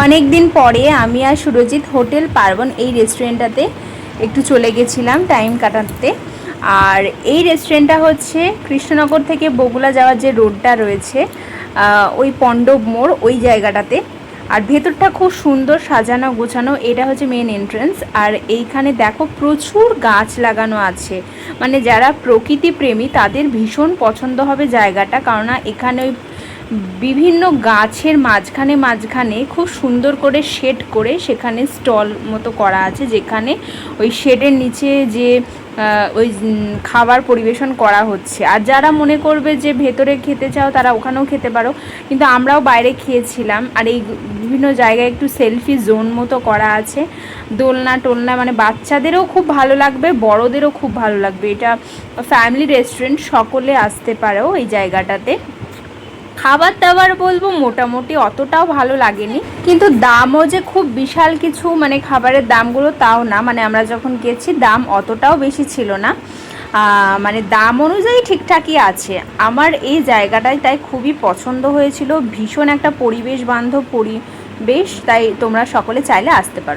অনেক দিন পরে আমি আর সুরজিৎ হোটেল পার্বণ এই রেস্টুরেন্টটাতে একটু চলে গেছিলাম টাইম কাটাতে। আর এই রেস্টুরেন্টটা হচ্ছে কৃষ্ণনগর থেকে বগুলা যাওয়ার যে রোডটা রয়েছে, ওই পণ্ডব মোড় ওই জায়গাটাতে। আর ভেতরটা খুব সুন্দর সাজানো গোছানো। এটা হচ্ছে মেন এন্ট্রান্স। আর এইখানে দেখো প্রচুর গাছ লাগানো আছে, মানে যারা প্রকৃতি প্রেমী তাদের ভীষণ পছন্দ হবে জায়গাটা, কারণ এখানে ওই বিভিন্ন গাছের মাঝখানে মাঝখানে খুব সুন্দর করে শেড করে সেখানে স্টল মতো করা আছে, যেখানে ওই শেডের নিচে যে ওই খাবার পরিবেশন করা হচ্ছে। আর যারা মনে করবে যে ভেতরে খেতে চাও তারা ওখানেও খেতে পারো, কিন্তু আমরাও বাইরে খেয়েছিলাম। আর এই বিভিন্ন জায়গায় একটু সেলফি জোন মতো করা আছে, দোলনা টোলনা, মানে বাচ্চাদেরও খুব ভালো লাগবে, বড়োদেরও খুব ভালো লাগবে। এটা ফ্যামিলি রেস্টুরেন্ট, সকলে আসতে পারো এই জায়গাটাতে। খাবার দাবার বলবো মোটামুটি অতটাও ভালো লাগেনি, কিন্তু দামও যে খুব বিশাল কিছু, মানে খাবারের দামগুলো তাও না, মানে আমরা যখন গেছি দাম অতটাও বেশি ছিল না, মানে দাম অনুযায়ী ঠিকঠাকই আছে। আমার এই জায়গাটায় তাই খুবই পছন্দ হয়েছিল, ভীষণ একটা পরিবেশ বান্ধব পরিবেশ, তাই তোমরা সকলে চাইলে আসতে পারো।